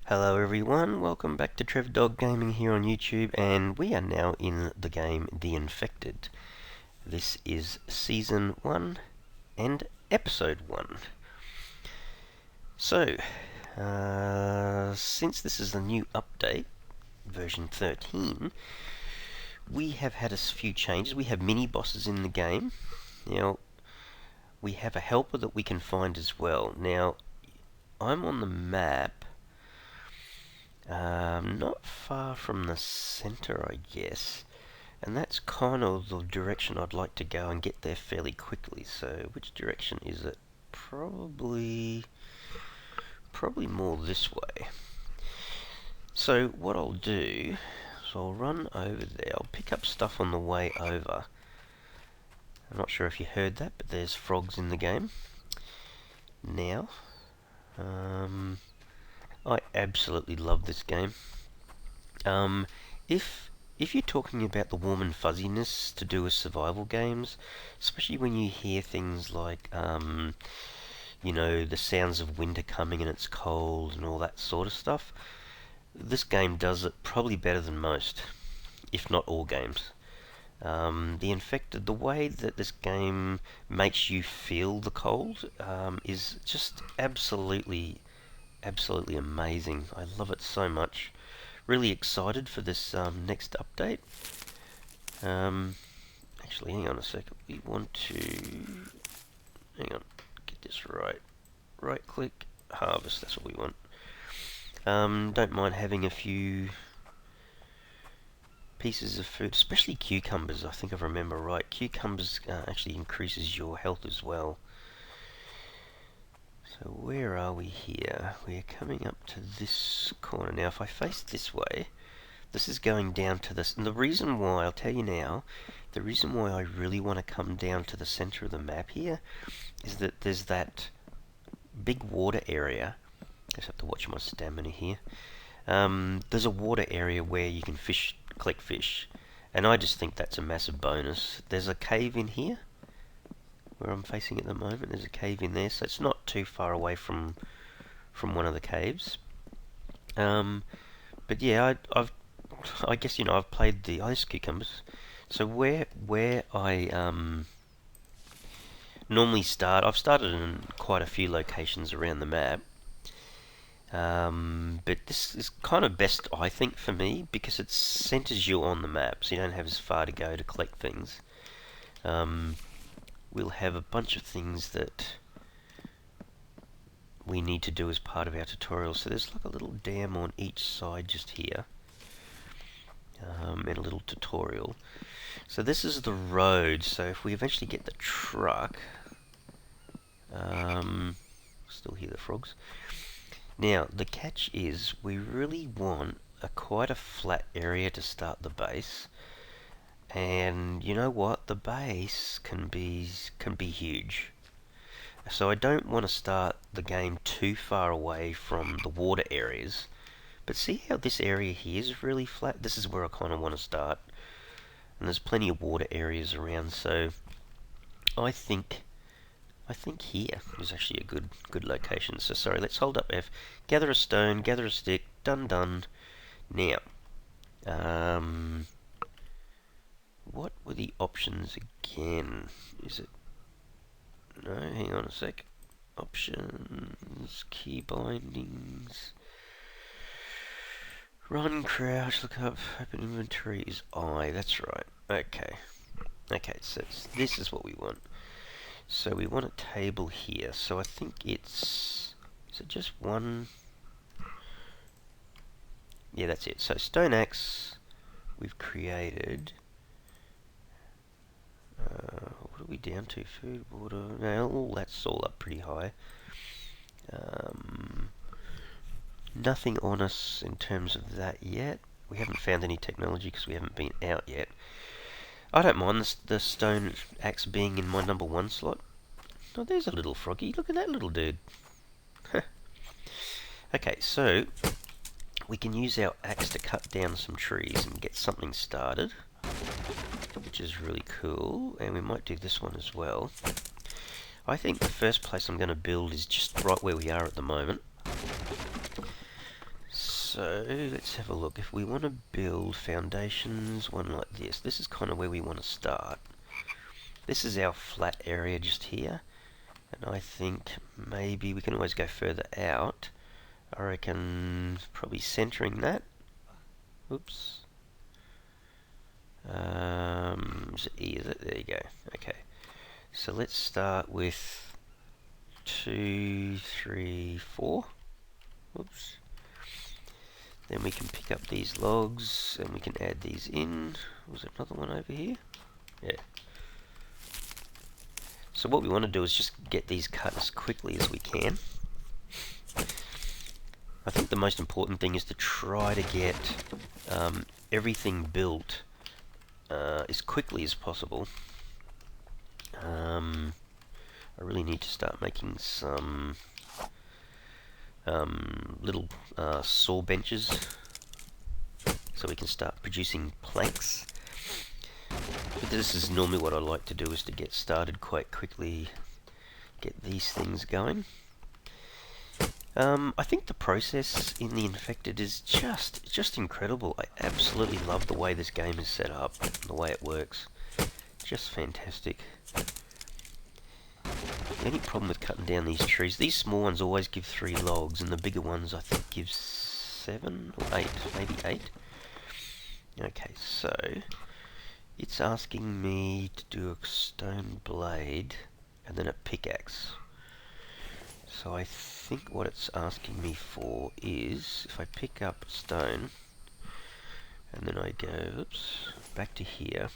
Hello everyone, welcome back to Trev Dog Gaming here on YouTube, and we are now in the game The Infected. This is Season 1 and Episode 1. So, since this is the new update, version 13, we have had a few changes. We have mini-bosses in the game. Now, we have a helper that we can find as well. Now, I'm on the map. Not far from the center, I guess. And that's kind of the direction I'd like to go and get there fairly quickly. So, which direction is it? Probably more this way. So, what I'll do is I'll run over there. I'll pick up stuff on the way over. I'm not sure if you heard that, but there's frogs in the game. Now, I absolutely love this game. If you're talking about the warm and fuzziness to do with survival games, especially when you hear things like, you know, the sounds of winter coming and it's cold and all that sort of stuff, this game does it probably better than most, if not all games. The Infected, the way that this game makes you feel the cold is just absolutely amazing. I love it so much. Really excited for this next update. Actually, hang on a second. We want to... Hang on. Get this right. Right click. Harvest. That's what we want. Don't mind having a few pieces of food, especially cucumbers. I think I remember right. Cucumbers actually increases your health as well. So where are we here? We're coming up to this corner. Now if I face this way, this is going down to this. And the reason why, I'll tell you now, the reason why I really want to come down to the center of the map here is that there's that big water area. I just have to watch my stamina here. There's a water area where you can collect fish. And I just think that's a massive bonus. There's a cave in here where I'm facing at the moment. There's a cave in there, so it's not too far away from one of the caves. But yeah, I guess, you know, I've played the ice cucumbers. So where I normally start, I've started in quite a few locations around the map. But this is kind of best, I think, for me, because it centers you on the map, so you don't have as far to go to collect things. We'll have a bunch of things that we need to do as part of our tutorial. So there's like a little dam on each side just here, and a little tutorial. So this is the road. So if we eventually get the truck, still hear the frogs. Now the catch is we really want quite a flat area to start the base. And you know what? The base can be huge. So I don't want to start the game too far away from the water areas. But see how this area here is really flat? This is where I kind of want to start. And there's plenty of water areas around, so I think here is actually a good location. So sorry, let's hold up F. Gather a stone, gather a stick, done. Now, what were the options again? Is it... No, hang on a sec. Options, key bindings. Run, crouch, look up, open inventory is I. That's right. Okay, so this is what we want. So we want a table here. So I think it's... Is it just one? Yeah, that's it. So stone axe we've created. What are we down to? Food, water... No, that's all up pretty high. Nothing on us in terms of that yet. We haven't found any technology because we haven't been out yet. I don't mind the stone axe being in my number 1 slot. Oh, there's a little froggy. Look at that little dude. Okay, so we can use our axe to cut down some trees and get something started, which is really cool. And we might do this one as well. I think the first place I'm going to build is just right where we are at the moment. So let's have a look. If we want to build foundations, one like this is kind of where we want to start. This is our flat area just here, and I think maybe we can always go further out. I reckon probably centering that. Oops. Is it E, is it? There you go. Okay. So let's start with 2, 3, 4. Oops. Then we can pick up these logs and we can add these in. Was there another one over here? Yeah. So what we want to do is just get these cut as quickly as we can. I think the most important thing is to try to get everything built as quickly as possible. I really need to start making some little saw benches so we can start producing planks. But this is normally what I like to do, is to get started quite quickly, get these things going. I think the process in the Infected is just incredible. I absolutely love the way this game is set up, the way it works. Just fantastic. The only problem with cutting down these trees, these small ones always give 3 logs, and the bigger ones I think give 7 or 8, maybe 8. Okay, so it's asking me to do a stone blade and then a pickaxe. So I think what it's asking me for is, if I pick up stone and then I go, oops, back to here.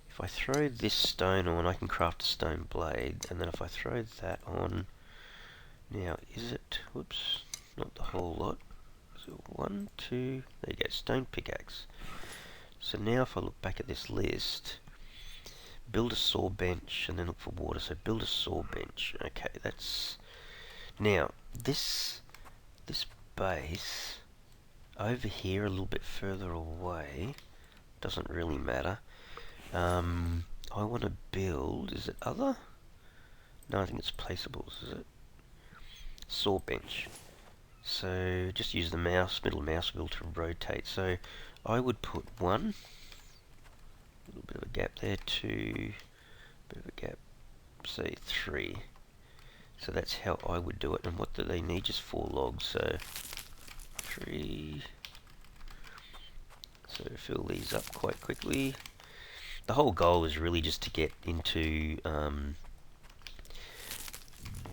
If I throw this stone on, I can craft a stone blade, and then if I throw that on, now is it, whoops, not the whole lot. So 1, 2, there you go, stone pickaxe. So now if I look back at this list, build a saw bench and then look for water, so build a saw bench. Okay, that's, now this base over here a little bit further away, doesn't really matter. I want to build, is it other? No, I think it's placeables, is it? Saw bench. So just use the mouse, middle mouse wheel to rotate. So I would put 1, a little bit of a gap there, 2, bit of a gap, say 3. So that's how I would do it. And what do they need? Just 4 logs. So 3. So fill these up quite quickly. The whole goal is really just to get into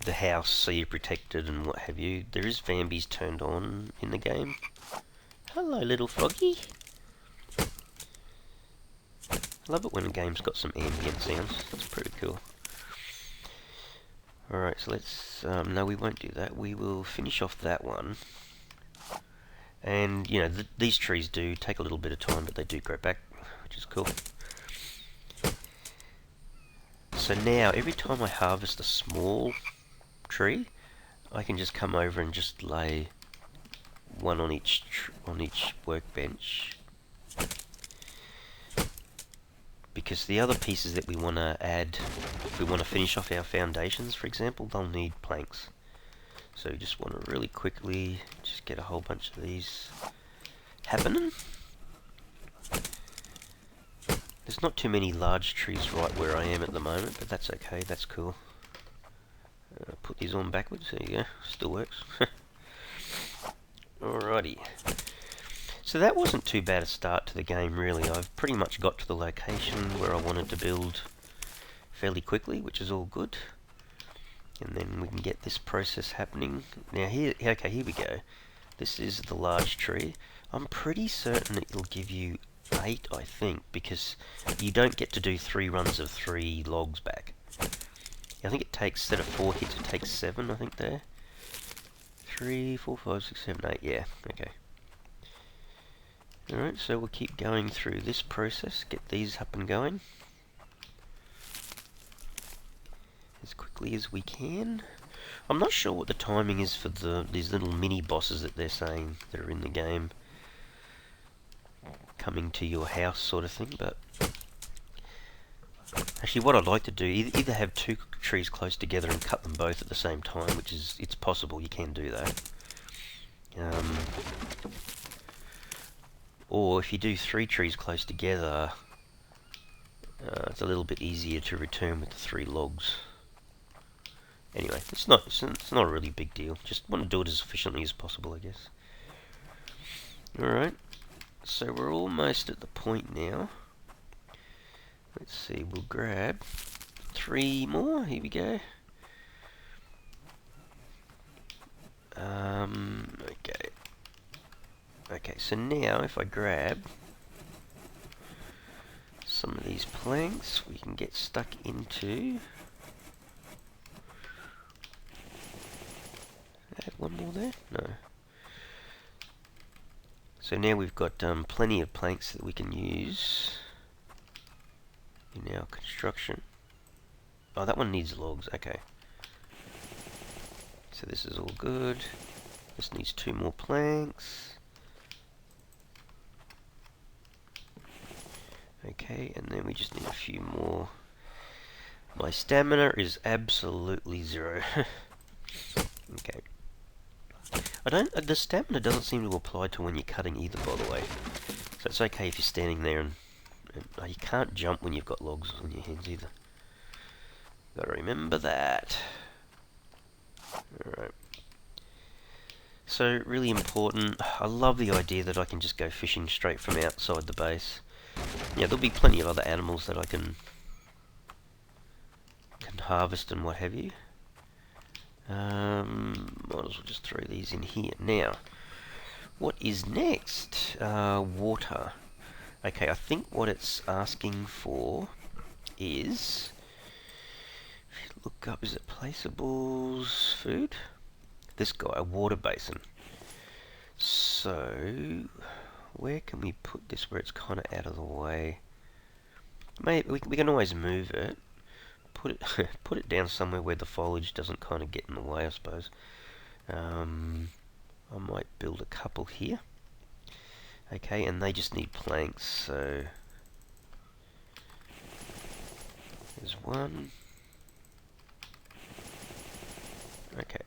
the house so you're protected and what have you. There is Vambies turned on in the game. Hello, little froggy. I love it when a game's got some ambient sounds. That's pretty cool. Alright, so let's... no, we won't do that. We will finish off that one. And, you know, these trees do take a little bit of time, but they do grow back, which is cool. So now, every time I harvest a small tree, I can just come over and just lay one on each workbench. Because the other pieces that we want to add, if we want to finish off our foundations, for example, they'll need planks. So you just want to really quickly just get a whole bunch of these happening. There's not too many large trees right where I am at the moment, but that's okay, that's cool. Put these on backwards, there you go, still works. Alrighty. So that wasn't too bad a start to the game really. I've pretty much got to the location where I wanted to build fairly quickly, which is all good. And then we can get this process happening. Now here, okay, here we go. This is the large tree. I'm pretty certain it'll give you 8, I think, because you don't get to do 3 runs of 3 logs back. I think it takes, instead of 4 hits, it takes 7, I think there. 3, 4, 5, 6, 7, 8, yeah, okay. Alright, so we'll keep going through this process, get these up and going as quickly as we can. I'm not sure what the timing is for these little mini bosses that they're saying that are in the game, coming to your house sort of thing, but actually what I'd like to do, either have 2 trees close together and cut them both at the same time, which is, it's possible, you can do that. Um, or if you do 3 trees close together, it's a little bit easier to return with the 3 logs. Anyway, it's not a really big deal. Just want to do it as efficiently as possible, I guess. Alright, so we're almost at the point now. Let's see, we'll grab 3 more. Here we go. Okay. Okay, so now if I grab some of these planks, we can get stuck into... Add one more there? No. So now we've got plenty of planks that we can use in our construction. Oh, that one needs logs, okay. So this is all good. This needs 2 more planks. Okay, and then we just need a few more. My stamina is absolutely 0. Okay. The stamina doesn't seem to apply to when you're cutting either, by the way. So it's okay if you're standing there and you can't jump when you've got logs on your hands either. Gotta remember that. Alright. So, really important. I love the idea that I can just go fishing straight from outside the base. Yeah, there'll be plenty of other animals that I can harvest and what have you. Might as well just throw these in here. Now, what is next? Water. Okay, I think what it's asking for is... If you look up, is it placeables? Food? This guy, a water basin. So, where can we put this where it's kind of out of the way? Maybe we can always move it. Put it put it down somewhere where the foliage doesn't kind of get in the way, I suppose. I might build a couple here. Okay, and they just need planks, so there's one. Okay,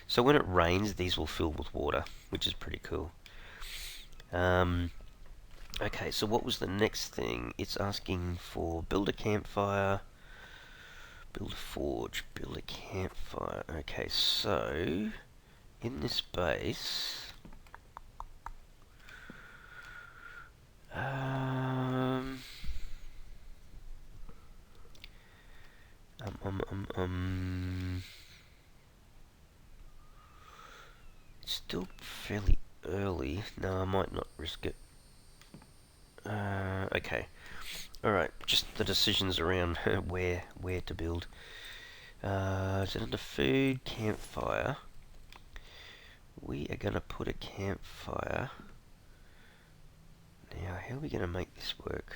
so when it rains, these will fill with water, which is pretty cool. Okay, so what was the next thing? It's asking for build a campfire, build a forge, build a campfire. Okay, so in this base, it's still fairly early. No, I might not risk it. Okay. Alright, just the decisions around where to build. Is it under food? Campfire. We are going to put a campfire. Now, how are we going to make this work?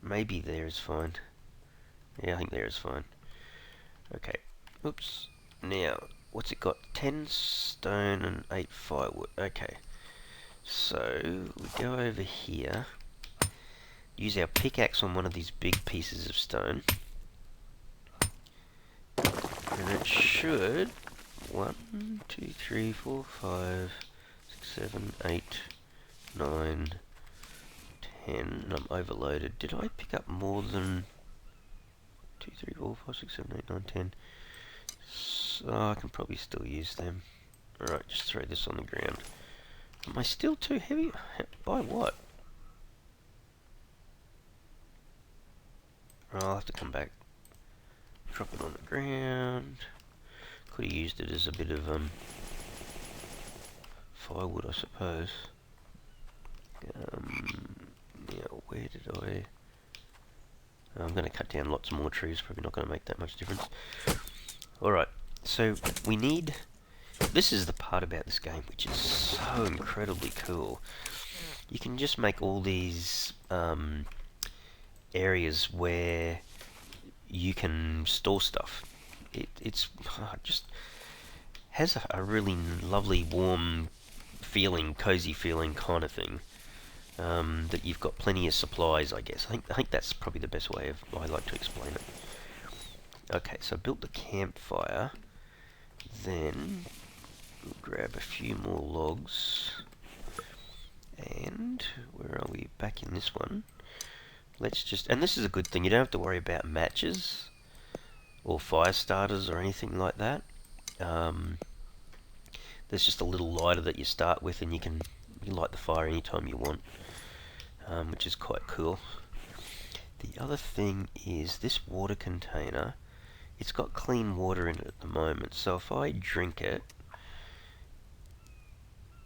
Maybe there is fine. Yeah, I think there is fine. Okay. Oops. Now, what's it got? 10 stone and 8 firewood. Okay. So, we go over here. Use our pickaxe on one of these big pieces of stone. And it should... 1, 2, 3, 4, 5, 6, 7, 8, 9, 10. And I'm overloaded. Did I pick up more than 2, 3, 4, 5, 6, 7, 8, 9, 10? So I can probably still use them. Alright, just throw this on the ground. Am I still too heavy? By what? I'll have to come back. Drop it on the ground. Could have used it as a bit of firewood, I suppose. Now, where did I'm going to cut down lots more trees. Probably not going to make that much difference. Alright, so we need... This is the part about this game which is so incredibly cool. You can just make all these areas where you can store stuff. It's just has a really lovely, warm feeling, cozy feeling kind of thing. That you've got plenty of supplies, I guess. I think that's probably the best way of I like to explain it. Okay, so I built the campfire. Then We'll grab a few more logs. And where are we? Back in this one. Let's just, and this is a good thing, you don't have to worry about matches or fire starters or anything like that. There's just a little lighter that you start with, and you can light the fire anytime you want, which is quite cool. The other thing is this water container. It's got clean water in it at the moment, so if I drink it,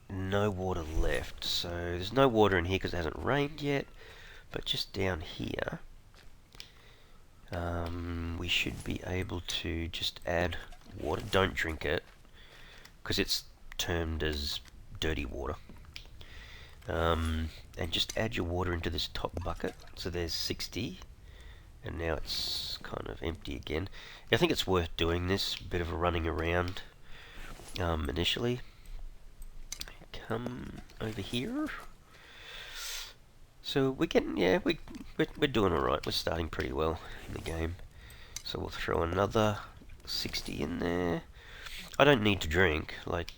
no water left. So there's no water in here because it hasn't rained yet, but just down here, we should be able to just add water. Don't drink it because it's termed as dirty water. And just add your water into this top bucket. So there's 60, and now it's kind of empty again. I think it's worth doing this, bit of a running around initially. Come over here. So we're getting, yeah, we're doing alright. We're starting pretty well in the game. So we'll throw another 60 in there. I don't need to drink. Like,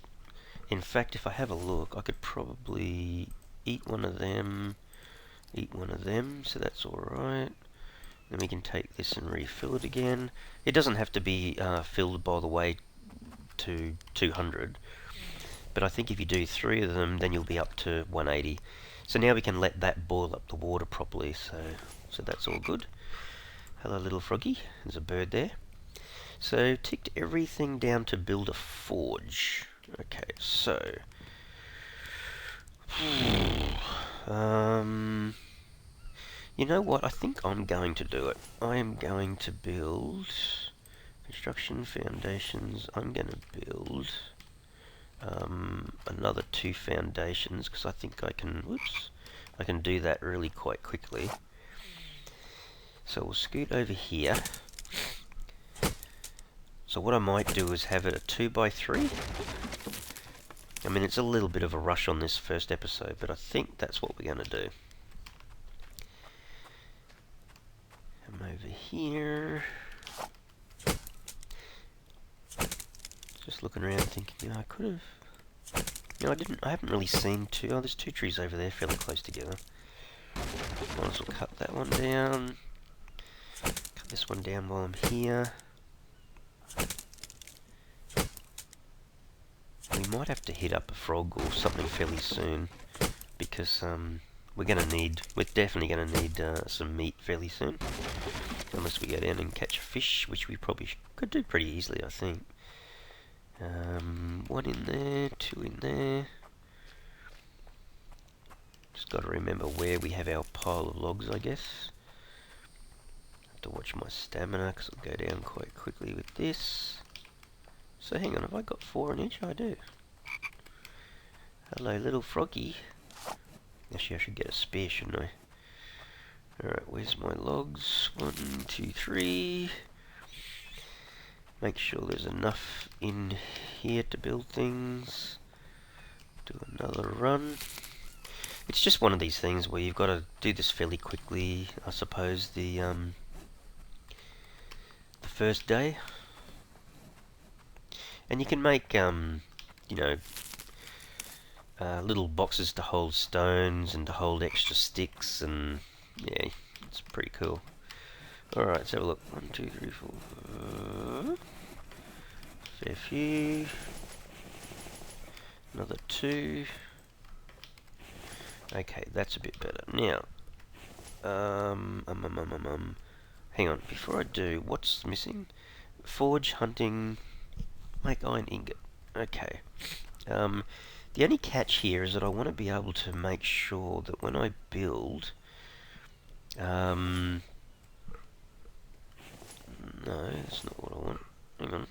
in fact, if I have a look, I could probably eat one of them, so that's alright. Then we can take this and refill it again. It doesn't have to be filled, by the way, to 200. But I think if you do 3 of them, then you'll be up to 180. So now we can let that boil up the water properly, so that's all good. Hello little froggy, there's a bird there. So ticked everything down to build a forge. Okay, so you know what, I think I'm going to do it. I am going to build construction foundations. I'm going to build another 2 foundations because I think I can do that really quite quickly. So we'll scoot over here. So what I might do is have it a 2x3. I mean, it's a little bit of a rush on this first episode, but I think that's what we're going to do. Come over here. Just looking around thinking, you know, I could have... You know, I haven't really seen two... Oh, there's 2 trees over there fairly close together. Might as well cut that one down. Cut this one down while I'm here. We might have to hit up a frog or something fairly soon, because we're definitely gonna need some meat fairly soon. Unless we go down and catch a fish, which we probably could do pretty easily, I think. 1 in there, 2 in there. Just got to remember where we have our pile of logs, I guess. Have to watch my stamina because I'll go down quite quickly with this. So hang on, have I got 4 in each? I do. Hello little froggy. Actually I should get a spear, shouldn't I? Alright, where's my logs? 1, 2, 3. Make sure there's enough in here to build things. Do another run. It's just one of these things where you've got to do this fairly quickly, I suppose, the first day. And you can make, you know, little boxes to hold stones and to hold extra sticks, and yeah, it's pretty cool. Alright, let's have a look. 1, 2, 3, 4. Fair few. Another 2. Okay, that's a bit better. Now, hang on, before I do, what's missing? Forge, hunting, make iron ingot. Okay. The only catch here is that I want to be able to make sure that when I build, no, that's not what I want. Hang on.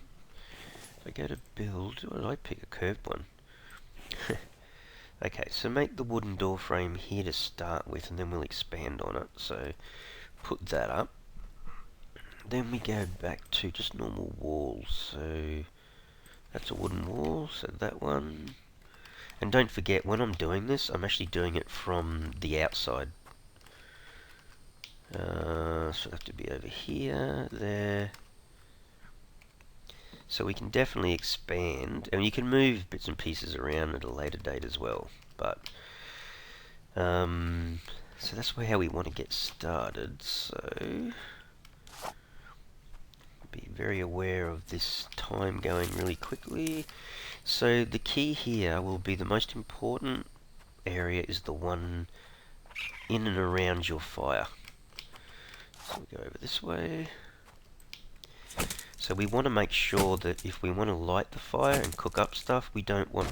If I go to build, what did I pick? A curved one. Okay, so make the wooden door frame here to start with, and then we'll expand on it. So put that up. Then we go back to just normal walls. So that's a wooden wall, so that one. And don't forget, when I'm doing this, I'm actually doing it from the outside. So I have to be over here, there. So we can definitely expand, and you can move bits and pieces around at a later date as well. But so that's how we want to get started. So be very aware of this time going really quickly. So the key here will be the most important area is the one in and around your fire. So we go over this way. So we want to make sure that if we want to light the fire and cook up stuff, we don't want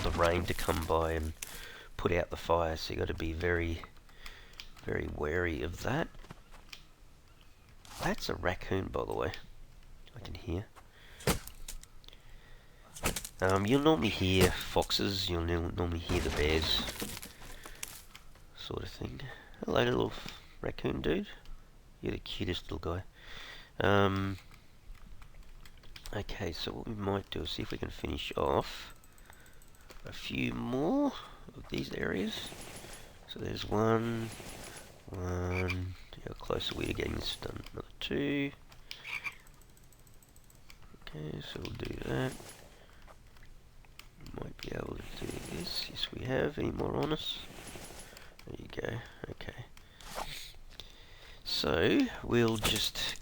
the rain to come by and put out the fire. So you got to be very, very wary of that. That's a raccoon, by the way. I can hear. You'll normally hear foxes. You'll normally hear the bears, sort of thing. Hello, little raccoon dude. You're the cutest little guy. Okay, so what we might do is see if we can finish off a few more of these areas. So there's one. How close are we to getting this done? Another 2. Okay, so we'll do that. Might be able to do this. Yes, we have. Any more on us? There you go. Okay. So we'll just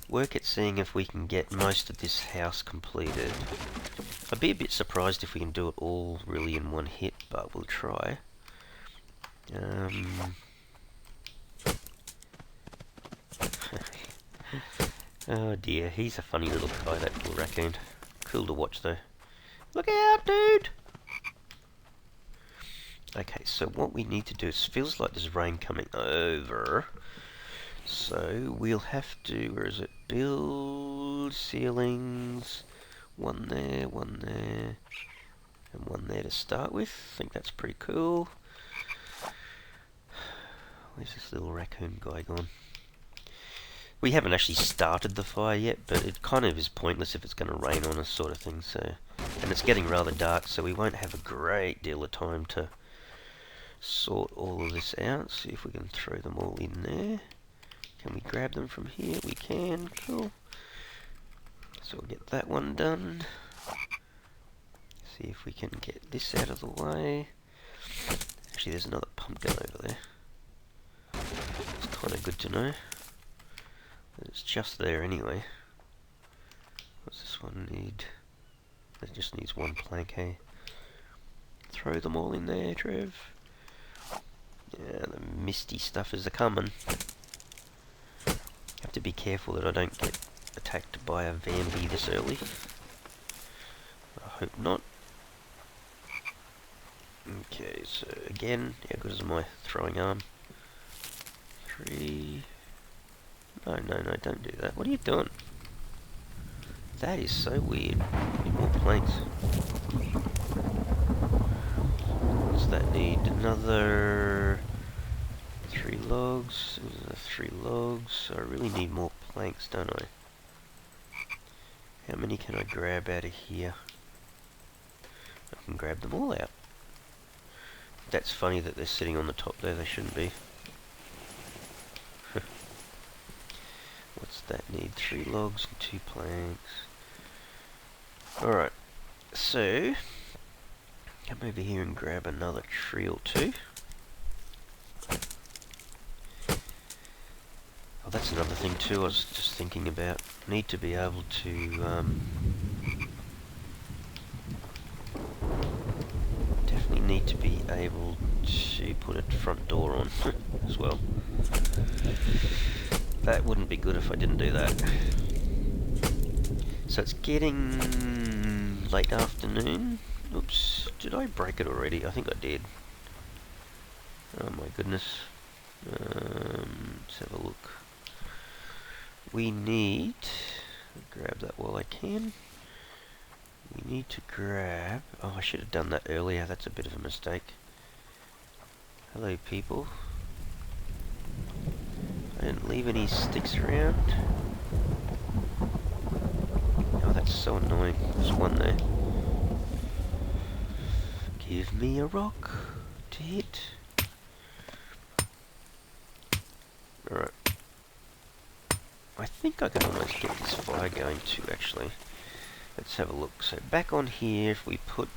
work at seeing if we can get most of this house completed. I'd be a bit surprised if we can do it all really in one hit, but we'll try. Oh dear, he's a funny little guy, that little raccoon. Cool to watch though. Look out, dude! Okay, so what we need to do is, feels like there's rain coming over. So we'll have to, where is it? Build ceilings. One there, and one there to start with. I think that's pretty cool. Where's this little raccoon guy gone? We haven't actually started the fire yet, but it kind of is pointless if it's going to rain on us, sort of thing. So, and it's getting rather dark, so we won't have a great deal of time to sort all of this out. See if we can throw them all in there. Can we grab them from here? We can. Cool. So we'll get that one done. See if we can get this out of the way. Actually, there's another pumpkin over there. It's kind of good to know. It's just there anyway. What's this one need? It just needs one plank, hey? Throw them all in there, Trev. Yeah, the misty stuff is a-coming. Have to be careful that I don't get attacked by a Vambies this early. I hope not. Okay, so again, how good is my throwing arm? 3... No, don't do that. What are you doing? That is so weird. Need more planks. What's that need? Another 3 logs. 3 logs. I really need more planks, don't I? How many can I grab out of here? I can grab them all out. That's funny that they're sitting on the top there. They shouldn't be. What's that need? 3 logs and 2 planks. Alright, so come over here and grab another tree or 2. Oh, that's another thing too I was just thinking about. Need to be able to definitely need to be able to put a front door on as well. That wouldn't be good if I didn't do that. So it's getting late afternoon. Oops, did I break it already? I think I did. Oh my goodness. Let's have a look. We need, grab that while I can. We need to grab, oh, I should have done that earlier. That's a bit of a mistake. Hello people. I didn't leave any sticks around. Oh, that's so annoying. There's one there. Give me a rock to hit. Alright. I think I can almost get this fire going too, actually. Let's have a look. So back on here, if we put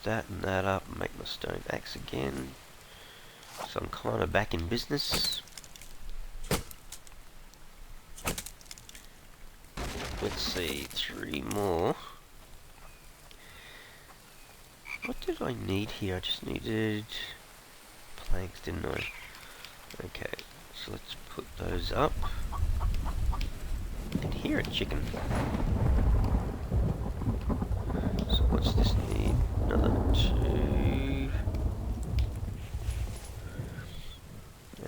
that and that up, make my stone axe again. So I'm kind of back in business. Let's see, 3 more. What did I need here? I just needed planks, didn't I? Okay, so let's put those up. I can hear a chicken. So what's this need? Another 2.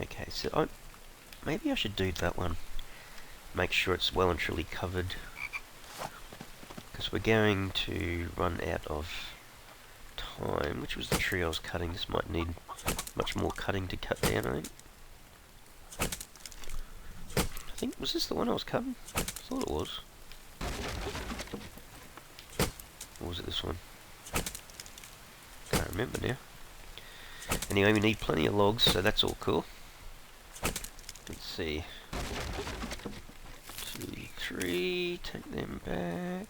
Okay, so maybe I should do that one. Make sure it's well and truly covered. Because we're going to run out of time. Which was the tree I was cutting? This might need much more cutting to cut down, I think. Was this the one I was cutting? I thought it was. Or was it this one? Can't remember now. Anyway, we need plenty of logs, so that's all cool. Let's see. 2, 3, take them back.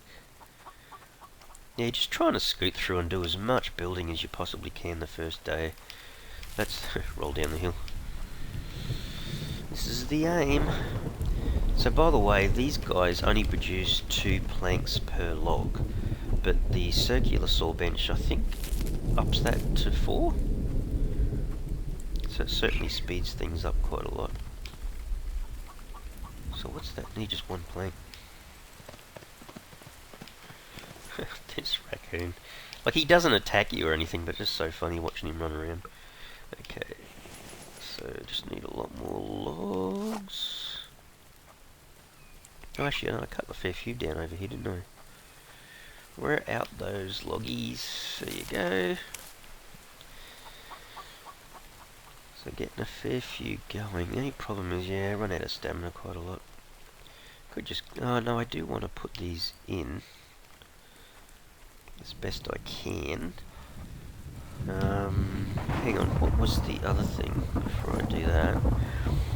Yeah, just trying to scoot through and do as much building as you possibly can the first day. Let's roll down the hill. This is the aim. So by the way, these guys only produce 2 planks per log, but the circular saw bench, I think, ups that to 4. So it certainly speeds things up quite a lot. So what's that? Need just 1 plank. This raccoon. Like, he doesn't attack you or anything, but it's just so funny watching him run around. Okay. So just need a lot more logs. Oh, actually, I cut a fair few down over here, didn't I? Where out those loggies? There you go. So getting a fair few going. The only problem is, yeah, I run out of stamina quite a lot. Could just... Oh, no, I do want to put these in as best I can. Hang on, what was the other thing before I do that?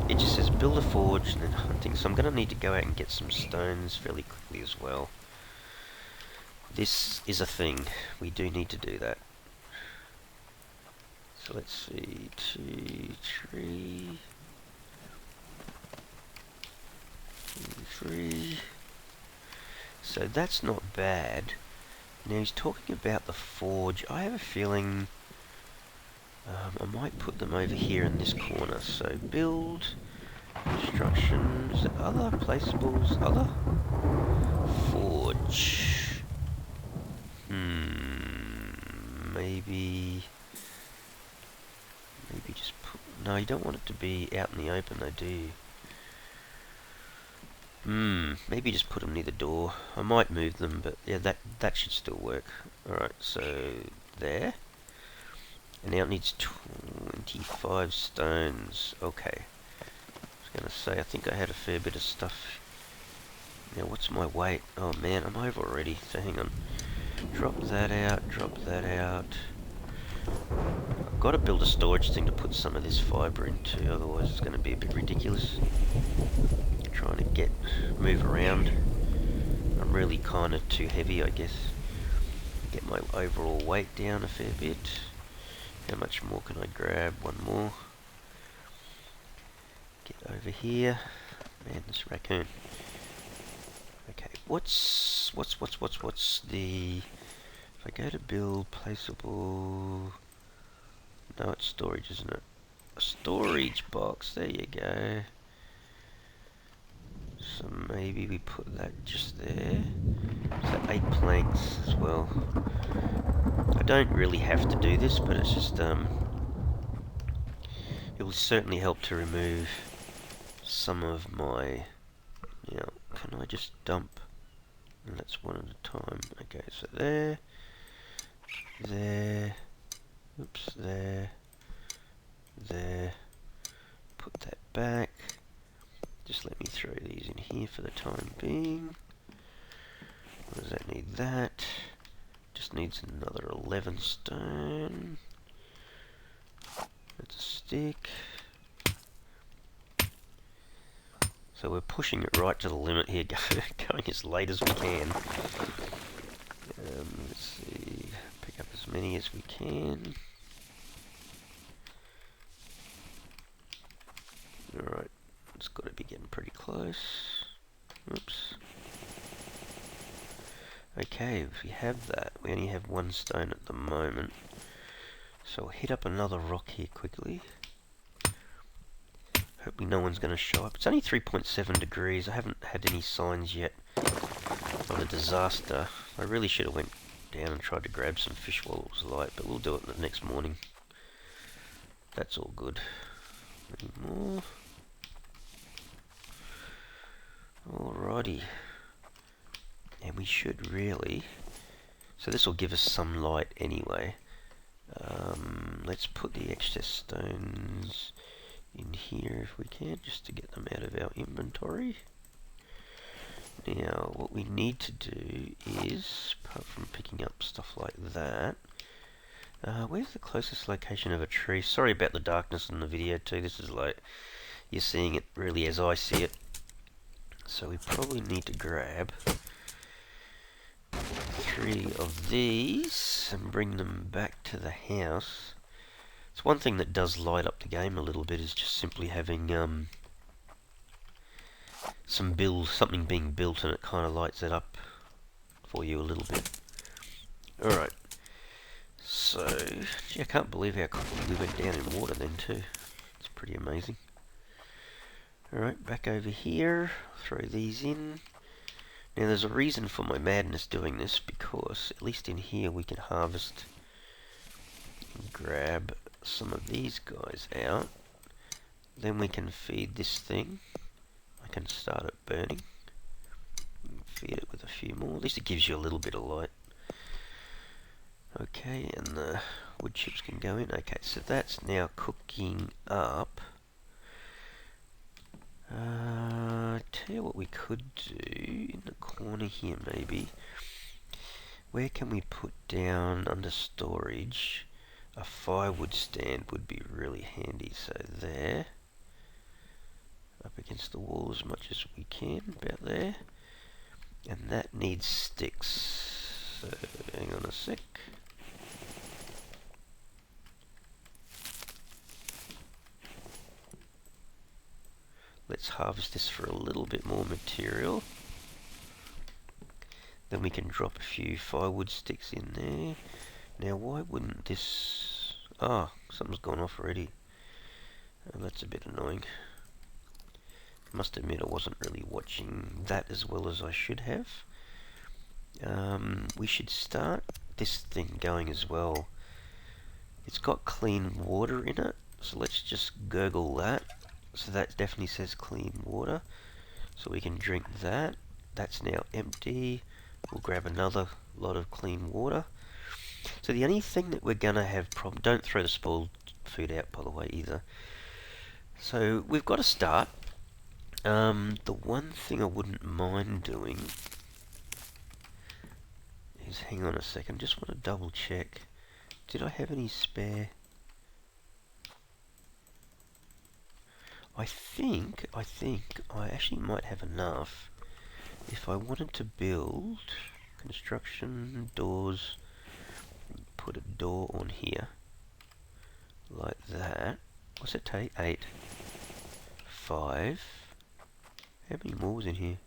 It just says build a forge and then hunting, so I'm going to need to go out and get some stones fairly quickly as well. This is a thing, we do need to do that. So let's see, 2, 3... 3... So that's not bad. Now he's talking about the forge. I have a feeling I might put them over here in this corner. So build, construction, is there other placeables? Other? Forge. Maybe just put... No, you don't want it to be out in the open though, do you? Maybe just put them near the door. I might move them, but yeah, that should still work. Alright, so there. And now it needs 25 stones. Okay. I was going to say, I think I had a fair bit of stuff. Now, what's my weight? Oh man, I'm over already. So hang on. Drop that out, drop that out. I've got to build a storage thing to put some of this fibre into, otherwise it's going to be a bit ridiculous. Trying to move around. I'm really kind of too heavy, I guess. Get my overall weight down a fair bit. How much more can I grab? 1 more. Get over here. Man, this raccoon. Okay, what's the... If I go to build placeable... No, it's storage, isn't it? A storage box, there you go. So maybe we put that just there. So 8 planks as well. I don't really have to do this, but it's just it will certainly help to remove some of my... can I just dump? And that's one at a time. Okay, so there, oops, there, put that back. Just let me throw these in here for the time being. What does that need? That just needs another 11 stone. That's a stick. So we're pushing it right to the limit here, going as late as we can. Let's see, pick up as many as we can. Alright, it's got to be getting pretty close. Oops. Okay, if we have that, we only have one stone at the moment. So we'll hit up another rock here quickly. Hopefully no one's going to show up. It's only 3.7 degrees. I haven't had any signs yet of a disaster. I really should have went down and tried to grab some fish while it was light, but we'll do it the next morning. That's all good. Any more? Alrighty. And we should really... So this will give us some light anyway. Let's put the excess stones in here if we can, just to get them out of our inventory. Now, what we need to do is, apart from picking up stuff like that, where's the closest location of a tree? Sorry about the darkness in the video too, this is like, you're seeing it really as I see it. So we probably need to grab 3 of these and bring them back to the house. It's one thing that does light up the game a little bit is just simply having something being built, and it kind of lights it up for you a little bit. Alright, so gee, I can't believe how quickly we went down in water then too. It's pretty amazing. Alright, back over here, throw these in. Now there's a reason for my madness doing this, because at least in here we can harvest and grab some of these guys out. Then we can feed this thing. I can start it burning. Feed it with a few more. At least it gives you a little bit of light. Okay, and the wood chips can go in. Okay, so that's now cooking up. Tell you what we could do in the corner here maybe. Where can we put down under storage? A firewood stand would be really handy. So there. Up against the wall as much as we can, about there. And that needs sticks. So hang on a sec. Let's harvest this for a little bit more material. Then we can drop a few firewood sticks in there. Now why wouldn't this... Ah, something's gone off already. That's a bit annoying. I must admit I wasn't really watching that as well as I should have. We should start this thing going as well. It's got clean water in it, so let's just gurgle that. So that definitely says clean water. So we can drink that. That's now empty. We'll grab another lot of clean water. So the only thing that we're gonna have problem... Don't throw the spoiled food out, by the way, either. So we've got to start. The one thing I wouldn't mind doing is, hang on a second, just want to double check. Did I have any spare? I think I actually might have enough. If I wanted to build construction doors, put a door on here like that. What's it take? 8, 5. How many more was in here?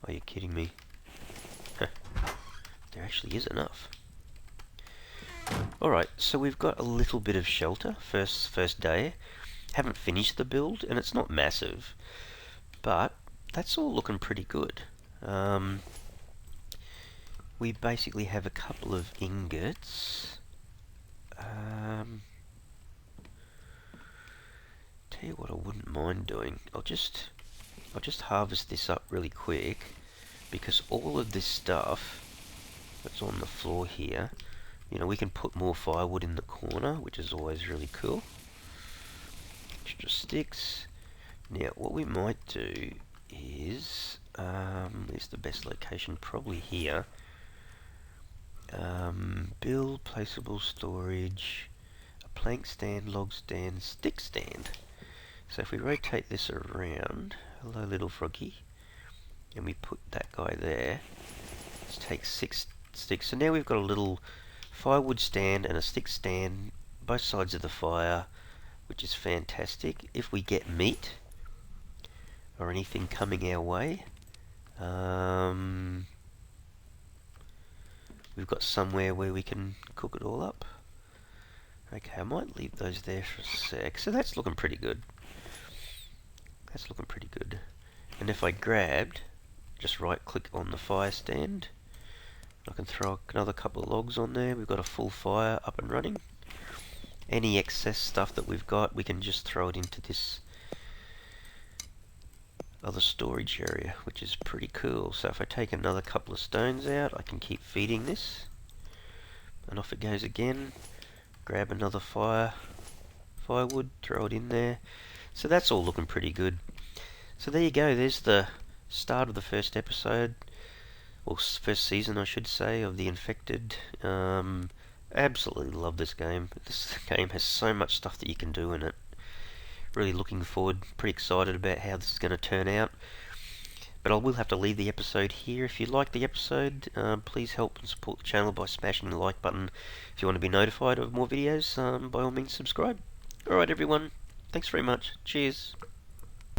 Are you kidding me? There actually is enough. Alright, so we've got a little bit of shelter. First day. Haven't finished the build, and it's not massive, but that's all looking pretty good. We basically have a couple of ingots. Tell you what I wouldn't mind doing. I'll just harvest this up really quick, because all of this stuff that's on the floor here, you know, we can put more firewood in the corner, which is always really cool. Extra sticks. Now what we might do is, where's the best location? Probably here. Build placeable storage, a plank stand, log stand, stick stand. So if we rotate this around, Hello, little froggy. And we put that guy there. Let's take 6 sticks. So now we've got a little firewood stand and a stick stand, both sides of the fire, which is fantastic. If we get meat or anything coming our way, we've got somewhere where we can cook it all up. Okay, I might leave those there for a sec. So that's looking pretty good. That's looking pretty good. And if I grabbed, just right click on the fire stand, I can throw another couple of logs on there. We've got a full fire up and running. Any excess stuff that we've got, we can just throw it into this other storage area, which is pretty cool. So if I take another couple of stones out, I can keep feeding this. And off it goes again. Grab another firewood, throw it in there. So that's all looking pretty good. So there you go, there's the start of the first episode, or first season I should say, of The Infected. Absolutely love this game. This game has so much stuff that you can do in it. Really looking forward, pretty excited about how this is going to turn out. But I will have to leave the episode here. If you like the episode, please help and support the channel by smashing the like button. If you want to be notified of more videos, by all means subscribe. Alright everyone, thanks very much. Cheers.